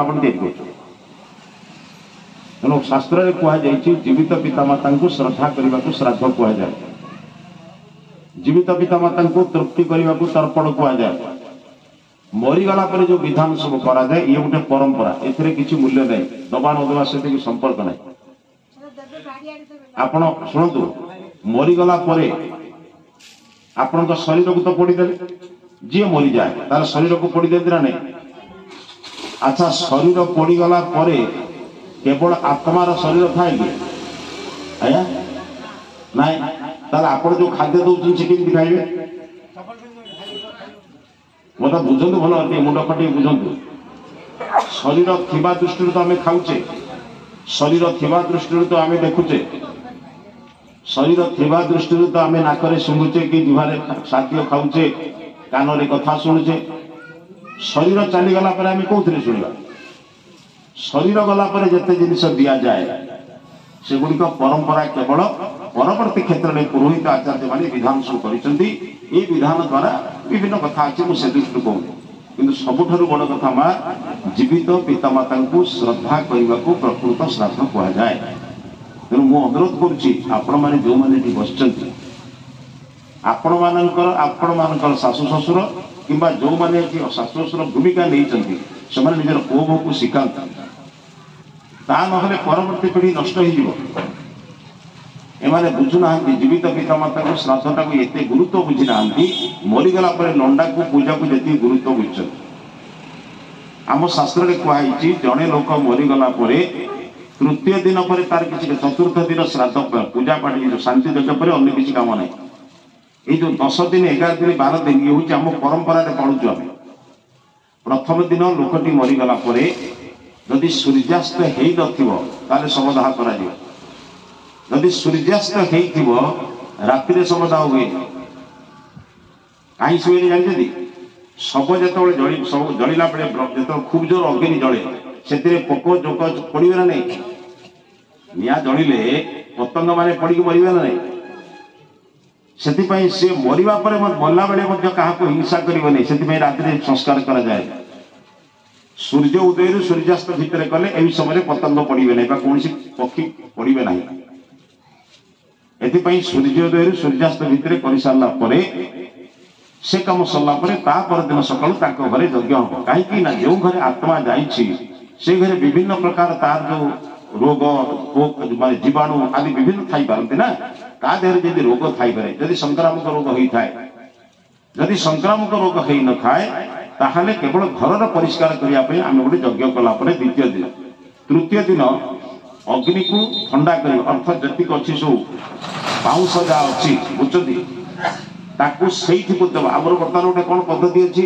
ଆପଣ ତିଆରି କରୁଛନ୍ତି। ତେଣु ଶାସ୍ତ୍ରରେ କୁହାଯାଇଛି ଜୀବିତ ପିତାମାତାଙ୍କୁ ଶ୍ରଦ୍ଧା କରିବାକୁ ଶ୍ରାଦ୍ଧ କୁହାଯାଏ। ଜୀବିତ ପିତାମାତାଙ୍କୁ ତୃପ୍ତି କରିବାକୁ ତର୍ପଣ କୁହାଯାଏ। ମରିଗଲା ପରେ ଯୋଉ ବିଧାନ ସବୁ କରାଯାଏ ଇଏ ଗୋଟେ ପରମ୍ପରା, ଏଥିରେ କିଛି ମୂଲ୍ୟ ନାହିଁ, ଦବା ନ ଦେବା ସହିତ କିଛି ସମ୍ପର୍କ ନାହିଁ। ଆପଣ ଶୁଣନ୍ତୁ, ମରିଗଲା ପରେ ଆପଣଙ୍କ ଶରୀରକୁ ତ ପୋଡ଼ିଦେଲେ, ଯିଏ ମରିଯାଏ ତାର ଶରୀରକୁ ପୋଡ଼ିଦିଅନ୍ତି ନା ନାହିଁ? ଆଚ୍ଛା, ଶରୀର ପୋଡ଼ିଗଲା ପରେ କେବଳ ଆତ୍ମାର ଶରୀର ଥାଏ କି? ଆଜ୍ଞା ନାଇଁ, ତାହେଲେ ଆପଣ ଯୋଉ ଖାଦ୍ୟ ଦଉଛନ୍ତି ସେ କେମିତି ଖାଇବେ? ମୋତେ ବୁଝନ୍ତୁ, ଭଲ ଟିକେ ମୁଣ୍ଡ ଖଟିକି ବୁଝନ୍ତୁ। ଶରୀର ଥିବା ଦୃଷ୍ଟିରୁ ତ ଆମେ ଖାଉଛେ, ଶରୀର ଥିବା ଦୃଷ୍ଟିରୁ ତ ଆମେ ଦେଖୁଛେ, ଶରୀର ଥିବା ଦୃଷ୍ଟିରୁ ତ ଆମେ ନାକରେ ଶୁଙ୍ଗୁଛେ କି ଜିହ୍ବାରେ ଖାଦ୍ୟ ଖାଉଛେ, କାନରେ କଥା ଶୁଣୁଛେ। ଶରୀର ଚାଲିଗଲା ପରେ ଆମେ କୋଉଥିରେ ଶୁଣିବା? ଶରୀର ଗଲା ପରେ ଯେତେ ଜିନିଷ ଦିଆଯାଏ ସେଗୁଡ଼ିକ ପରମ୍ପରା କେବଳ ପରବର୍ତ୍ତୀ କ୍ଷେତ୍ରରେ ପୁରୋହିତ ଆଚାର୍ଯ୍ୟମାନେ ବିଧାନ ସବୁ କରିଛନ୍ତି। এই ବିଧାନ ଦ୍ୱାରା ବିଭିନ୍ନ କଥା ଅଛି, ମୁଁ ସେ ଦୃଷ୍ଟିରୁ କହୁନି, କିନ୍ତୁ ସବୁଠାରୁ ବଡ଼ କଥା ମା, ଜୀବିତ ପିତାମାତାଙ୍କୁ ଶ୍ରଦ୍ଧା କରିବାକୁ ପ୍ରକୃତ ଶ୍ରାଦ୍ଧ କୁହାଯାଏ। ତେଣୁ ମୁଁ ଅନୁରୋଧ କରୁଛି, ଆପଣମାନେ ଯେଉଁମାନେ ଏଠି ବସିଛନ୍ତି, ଆପଣମାନଙ୍କର ଶାଶୁ ଶ୍ୱଶୁର କିମ୍ବା ଯେଉଁମାନେ ଏଠି ଶାଶୁ ଶ୍ୱଶୁର ଭୂମିକା ନେଇଛନ୍ତି ସେମାନେ ନିଜର ପୁଅ ବୋହୂକୁ ଶିଖାନ୍ତୁ। ତା ନହେଲେ ପରବର୍ତ୍ତୀ ପିଢ଼ି ନଷ୍ଟ ହେଇଯିବ। ଏମାନେ ବୁଝୁନାହାନ୍ତି, ଜୀବିତ ପିତାମାତାଙ୍କୁ ଶ୍ରାଦ୍ଧଟାକୁ ଏତେ ଗୁରୁତ୍ୱ ବୁଝି ନାହାନ୍ତି, ମରିଗଲା ପରେ ଲଣ୍ଡାକୁ ପୂଜାକୁ ଯେତିକି ଗୁରୁତ୍ୱ ବୁଝୁଛନ୍ତି। ଆମ ଶାସ୍ତ୍ରରେ କୁହାଯାଇଛି ଜଣେ ଲୋକ ମରିଗଲା ପରେ ତୃତୀୟ ଦିନ ପରେ ତାର କିଛି, ଚତୁର୍ଥ ଦିନ ଶ୍ରାଦ୍ଧ ପୂଜା ପାଠ ଶାନ୍ତି ଯଜ୍ଞ ପରେ ଅନ୍ୟ କିଛି କାମ ନାହିଁ। ଏଇ ଯୋଉ 10 ଦିନ 11 ଦିନ 12 ଦିନ ଇଏ ହଉଛି ଆମ ପରମ୍ପରାରେ ପଢୁଛୁ ଆମେ। ପ୍ରଥମ ଦିନ ଲୋକଟି ମରିଗଲା ପରେ ଯଦି ସୂର୍ଯ୍ୟାସ୍ତ ହେଇନଥିବ ତାହେଲେ ଶବଦାହ କରାଯିବ। ଯଦି ସୂର୍ଯ୍ୟାସ୍ତ ହେଇଥିବ ରାତିରେ ଶବଦାହ ହୁଏ। କାହିଁ ହୁଏନି ଜାଣିଛନ୍ତି? ଶବ ଯେତେବେଳେ ଜଳିଲା ବେଳେ ଯେତେବେଳେ ଖୁବ ଜୋର ଅଗ୍ନି ଜଳେ ସେଥିରେ ପୋକ ଜୋକ ପଡିବେ ନା ନାହିଁ? ନିଆଁ ଜଳିଲେ ପତଙ୍ଗ ମାନେ ପଡିକି ମରିବେ ନା ନାହିଁ? ସେଥିପାଇଁ ସେ ମରିବା ପରେ ମଲା ବେଳେ ମଧ୍ୟ କାହାକୁ ହିଂସା କରିବନି, ସେଥିପାଇଁ ରାତିରେ ସଂସ୍କାର କରାଯାଏ। ସୂର୍ଯ୍ୟ ଉଦୟରୁ ସୂର୍ଯ୍ୟାସ୍ତ ଭିତରେ କଲେ ଏହି ସମୟରେ ପତଙ୍ଗ ପଡିବେ ନାହିଁ ବା କୌଣସି ପକ୍ଷୀ ପଡିବେ ନାହିଁ। ଏଥିପାଇଁ ସୂର୍ଯ୍ୟୋଦୟରୁ ସୂର୍ଯ୍ୟାସ୍ତ ଭିତରେ କରିସାରିଲା ପରେ ସେ କାମ ସରିଲା ପରେ ତା ପରଦିନ ସକାଳୁ ତାଙ୍କ ଘରେ ଯଜ୍ଞ ହବ। କାହିଁକି ନା ଯେଉଁ ଘରେ ଆତ୍ମା ଯାଇଛି ସେ ଘରେ ବିଭିନ୍ନ ପ୍ରକାର ତାର ଯୋଉ ରୋଗ ମାନେ ଜୀବାଣୁ ଆଦି ବିଭିନ୍ନ ଥାଇପାରନ୍ତି ନା, ତା ଦେହରେ ଯଦି ରୋଗ ଥାଇପାରେ, ଯଦି ସଂକ୍ରାମକ ରୋଗ ହେଇଥାଏ, ଯଦି ସଂକ୍ରାମକ ରୋଗ ହେଇନଥାଏ ତାହେଲେ କେବଳ ଘରର ପରିଷ୍କାର କରିବା ପାଇଁ ଆମେ ଗୋଟେ ଯଜ୍ଞ କଲା ପରେ ଦ୍ୱିତୀୟ ଦିନ, ତୃତୀୟ ଦିନ ଅଗ୍ନିକୁ ଥଣ୍ଡା କରିବ, ଅର୍ଥାତ୍ ଯେତିକି ଅଛି ସବୁ ପାଉଁଶ ଯାହା ଅଛି ବୁଝୁଛନ୍ତି ତାକୁ ସେଇଠିକୁ ଦେବା। ଆମର ବର୍ତ୍ତମାନ ଗୋଟେ କଣ ପଦ୍ଧତି ଅଛି,